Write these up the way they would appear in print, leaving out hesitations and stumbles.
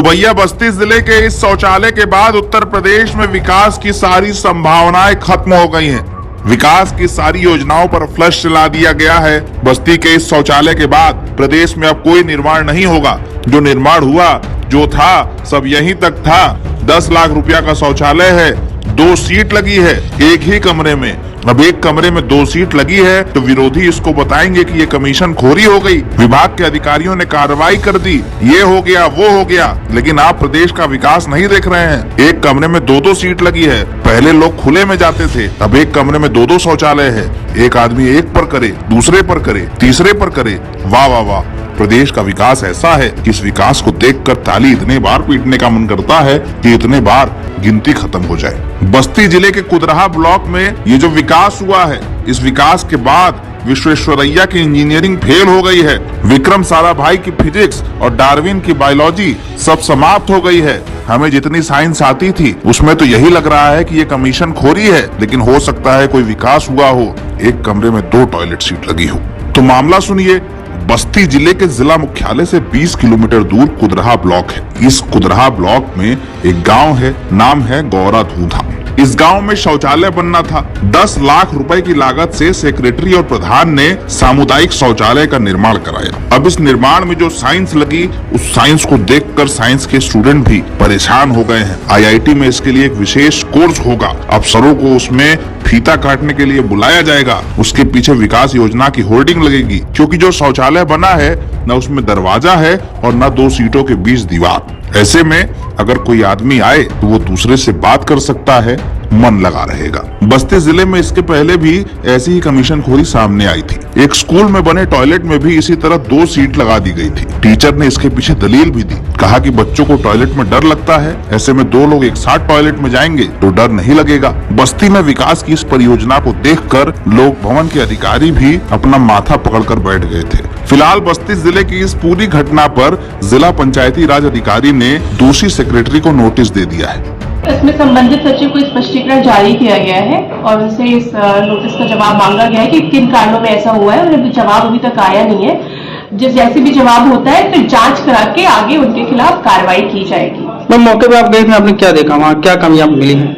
तो भैया बस्ती जिले के इस शौचालय के बाद उत्तर प्रदेश में विकास की सारी संभावनाएं खत्म हो गई हैं। विकास की सारी योजनाओं पर फ्लश चला दिया गया है। बस्ती के इस शौचालय के बाद प्रदेश में अब कोई निर्माण नहीं होगा। जो निर्माण हुआ, जो था, सब यहीं तक था। 10 लाख रुपया का शौचालय है, 2 सीट लगी है एक ही कमरे में। अब एक कमरे में 2 सीट लगी है तो विरोधी इसको बताएंगे कि ये कमीशन खोरी हो गई, विभाग के अधिकारियों ने कार्रवाई कर दी, ये हो गया वो हो गया। लेकिन आप प्रदेश का विकास नहीं देख रहे हैं। एक कमरे में 2 सीट लगी है। पहले लोग खुले में जाते थे, अब एक कमरे में 2 शौचालय है। एक आदमी एक पर करे, दूसरे पर करे, तीसरे पर करे। वाह वाह वाह। प्रदेश का विकास ऐसा है कि इस विकास को देखकर ताली इतने बार पीटने का मन करता है कि इतने बार गिनती खत्म हो जाए। बस्ती जिले के कुदरहा ब्लॉक में ये जो विकास हुआ है, इस विकास के बाद विश्वेश्वरैया की इंजीनियरिंग फेल हो गई है। विक्रम साराभाई की फिजिक्स और डार्विन की बायोलॉजी सब समाप्त हो गई है। हमें जितनी साइंस आती थी उसमें तो यही लग रहा है कि ये कमीशन खोरी है, लेकिन हो सकता है कोई विकास हुआ हो। एक कमरे में 2 टॉयलेट सीट लगी हो। तो मामला सुनिए। बस्ती जिले के जिला मुख्यालय से 20 किलोमीटर दूर कुदरहा ब्लॉक है। इस कुदरहा ब्लॉक में एक गांव है, नाम है गौरा धूधा। इस गांव में शौचालय बनना था। 10 लाख रुपए की लागत से सेक्रेटरी और प्रधान ने सामुदायिक शौचालय का निर्माण कराया। अब इस निर्माण में जो साइंस लगी, उस साइंस को देखकर साइंस के स्टूडेंट भी परेशान हो गए हैं। IIT में इसके लिए एक विशेष कोर्स होगा। अफसरों को उसमें फीता काटने के लिए बुलाया जाएगा। उसके पीछे विकास योजना की होर्डिंग लगेगी, क्योंकि जो शौचालय बना है न उसमें दरवाजा है और न 2 सीटों के बीच दीवार। ऐसे में अगर कोई आदमी आए तो वो दूसरे से बात कर सकता है, मन लगा रहेगा। बस्ती जिले में इसके पहले भी ऐसी ही कमीशनखोरी सामने आई थी। एक स्कूल में बने टॉयलेट में भी इसी तरह 2 सीट लगा दी गई थी। टीचर ने इसके पीछे दलील भी दी, कहा कि बच्चों को टॉयलेट में डर लगता है, ऐसे में 2 लोग एक साथ टॉयलेट में जाएंगे तो डर नहीं लगेगा। बस्ती में विकास की इस परियोजना को देखकर लोक भवन के अधिकारी भी अपना माथा पकड़कर बैठ गए थे। फिलहाल बस्ती जिले की इस पूरी घटना पर जिला पंचायती राज अधिकारी ने दोषी सेक्रेटरी को नोटिस दे दिया है। इसमें संबंधित सचिव को स्पष्टीकरण जारी किया गया है और उनसे इस नोटिस का जवाब मांगा गया है कि किन कारणों में ऐसा हुआ है, और जवाब अभी तक आया नहीं है। जैसे भी जवाब होता है फिर जांच करा के आगे उनके खिलाफ कार्रवाई की जाएगी। मैम, मौके पे आप गए थे, आपने क्या देखा, वहाँ क्या कमियां मिली हैं?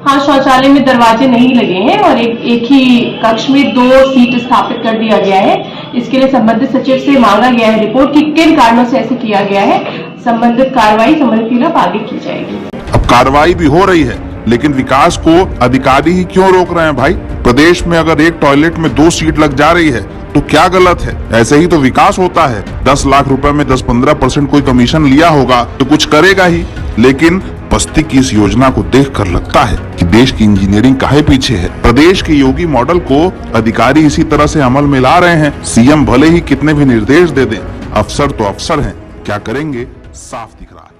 हाँ, शौचालय में दरवाजे नहीं लगे हैं और एक ही कक्ष में 2 सीट स्थापित कर दिया गया है। इसके लिए संबंधित सचिव से मांगा गया है रिपोर्ट कि किन कारणों से ऐसे किया गया है। संबंधित कार्रवाई संबंधित खिलाफ आगे की जाएगी। अब कार्रवाई भी हो रही है, लेकिन विकास को अधिकारी ही क्यों रोक रहे हैं भाई? प्रदेश में अगर एक टॉयलेट में 2 सीट लग जा रही है तो क्या गलत है? ऐसे ही तो विकास होता है। 10 लाख रुपए में 10-15% कोई कमीशन लिया होगा तो कुछ करेगा ही। लेकिन बस्ती की इस योजना को देखकर लगता है कि देश की इंजीनियरिंग काहे पीछे है। प्रदेश के योगी मॉडल को अधिकारी इसी तरह से अमल में ला रहे हैं। सीएम भले ही कितने भी निर्देश दे दें, अफसर तो अफसर हैं, क्या करेंगे साफ दिख रहा है।